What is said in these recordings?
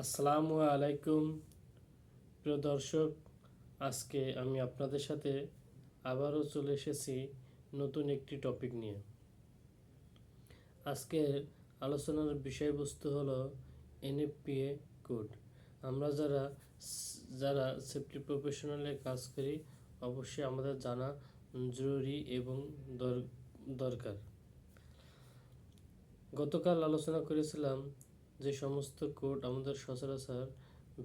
আসসালামু আলাইকুম প্রিয় দর্শক, আজকে আমি আপনাদের সাথে আবারও চলে এসেছি নতুন একটি টপিক নিয়ে। আজকের আলোচনার বিষয়বস্তু হলো এনএফপিএ কোড। আমরা যারা সেফটি প্রফেশনালে কাজ করি, অবশ্যই আমাদের জানা জরুরি এবং দরকার। গতকাল আলোচনা করেছিলাম যে সমস্ত কোড আমাদের সচরাচর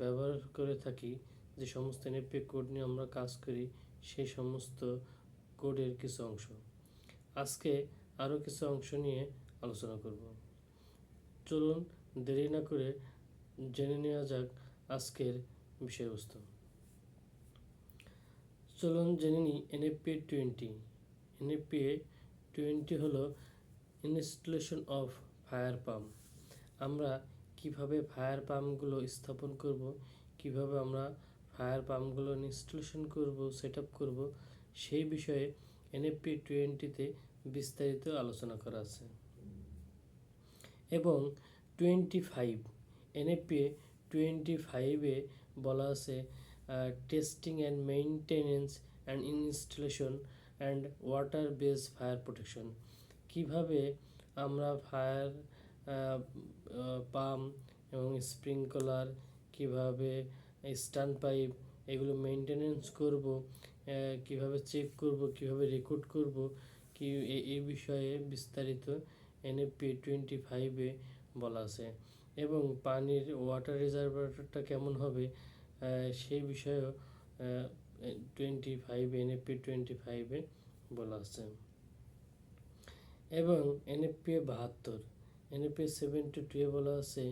ব্যবহার করে থাকি, যে সমস্ত এনএফপি কোড নিয়ে আমরা কাজ করি, সেই সমস্ত কোডের কিছু অংশ। আজকে আরও কিছু অংশ নিয়ে আলোচনা করব। চলুন দেরি না করে জেনে নেওয়া যাক আজকের বিষয়বস্তু। চলুন জেনে নিই এনএফপিএ 20। এনএফপিএ 20 হলো ইনস্টলেশন অফ ফায়ার পাম্প। আমরা কিভাবে ফায়ার পাম্পগুলো স্থাপন করব, কিভাবে আমরা ফায়ার পাম্পগুলো ইনস্টলেশন করব, সেট আপ করব, সেই বিষয়ে এনএফপি 20-তে বিস্তারিত আলোচনা করা আছে। এবং 25 এনএফপি 25-এ বলা আছে testing and maintenance and installation and water base fire protection. কিভাবে আমরা ফায়ার পাম্প এবং স্প্রিংকলার, কিভাবে স্ট্যান্ড পাইপ, এগুলো মেইনটেনেন্স করব, কিভাবে চেক করব, কিভাবে রেকর্ড করব, কি এই বিষয়ে বিস্তারিত এনএফপি 25-এ বলা আছে। এবং পানির ওয়াটার রিজার্ভারটা কেমন হবে, সেই বিষয়েও 25 এনএফপি 25-এ বলা আছে। এবং এনএফপি 72 এনএফপি 72-এ বলা আছে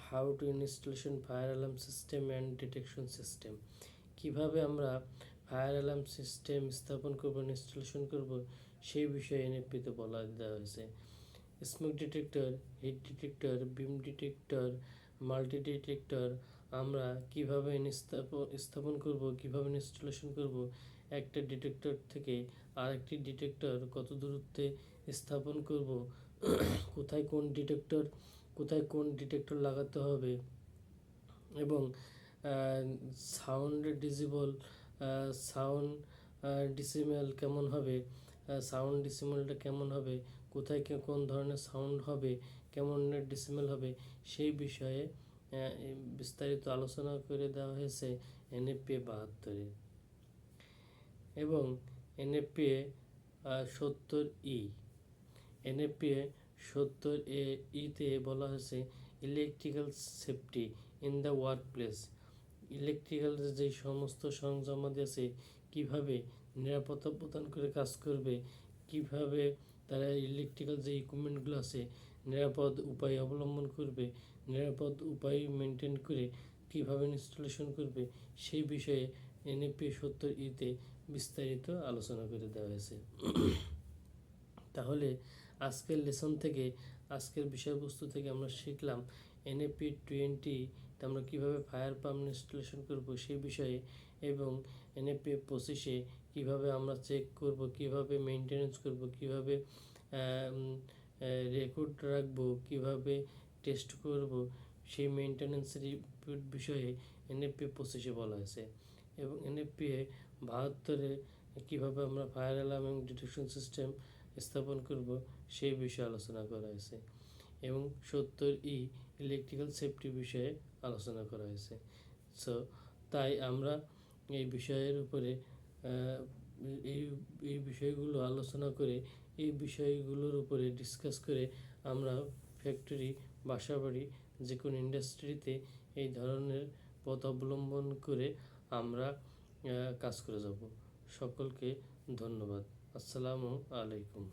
how to installation fire alarm system and detection system. কিভাবে আমরা ফায়ার অ্যালার্ম সিস্টেম স্থাপন করব, ইনস্টলেশন করব, সেই বিষয়ে এনএফপিতে বলা দেওয়া হয়েছে। স্মোক ডিটেক্টর, হিট ডিটেক্টর, বিম ডিটেক্টর, মাল্টি ডিটেক্টর আমরা কিভাবে স্থাপন করব, কিভাবে ইনস্টলেশন করব, একটা ডিটেক্টর থেকে আরেকটি ডিটেক্টর কত দূরত্বে স্থাপন করব, কোথায় কোন ডিটেক্টর লাগাতে হবে, এবং সাউন্ড ডিসিমেল কেমন হবে, সাউন্ড ডিসিমেলটা কেমন হবে, কোথায় কোন ধরনের সাউন্ড হবে, কেমন ডিসিমেল হবে, সেই বিষয়ে বিস্তারিত আলোচনা করে দেওয়া হয়েছে এনএফপিএ 72-এ। এবং এনএফপিএ 70E এনএফপিএ 70E-তে বলা হয়েছে electrical safety in the work place. Electrical যে সমস্ত সরঞ্জামাদি আছে, কীভাবে নিরাপত্তা প্রদান করে কাজ করবে, কিভাবে তারা ইলেকট্রিক্যাল যে ইকুইপমেন্টগুলো আছে নিরাপদ উপায় অবলম্বন করবে, নিরাপদ উপায় মেনটেন করে কিভাবে ইনস্টলেশন করবে, সেই বিষয়ে এনএফপি 70E-তে বিস্তারিত আলোচনা করে দেওয়া হয়েছে। তাহলে আজকের লেসন থেকে, আজকের বিষয়বস্তু থেকে আমরা শিখলাম এনএফপি 20-তে আমরা কীভাবে ফায়ার পাম্প ইনস্টলেশন করব সেই বিষয়ে, এবং এনএফপি 25-এ কীভাবে আমরা চেক করব, কীভাবে মেনটেনেন্স করব, কীভাবে রেকর্ড রাখবো, কীভাবে টেস্ট করব, সেই মেনটেনেন্সের বিষয়ে এনএফপি 25-এ বলা হয়েছে। এবং এনএফপি 72-এ কীভাবে আমরা ফায়ার অ্যালার্ম এবং ডিটেকশন সিস্টেম স্থাপন করব সেই বিষয়ে আলোচনা করা হয়েছে। এবং 70E ইলেকট্রিক্যাল সেফটি বিষয়ে আলোচনা করা হয়েছে। তাই আমরা এই বিষয়ের উপরে এই বিষয়গুলো আলোচনা করে, এই বিষয়গুলোর উপরে ডিসকাস করে আমরা ফ্যাক্টরি, বাসাবাড়ি, যে কোনো ইন্ডাস্ট্রিতে এই ধরনের পথ অবলম্বন করে আমরা কাজ করে যাব। সকলকে ধন্যবাদ। আসসালামু আলাইকুম।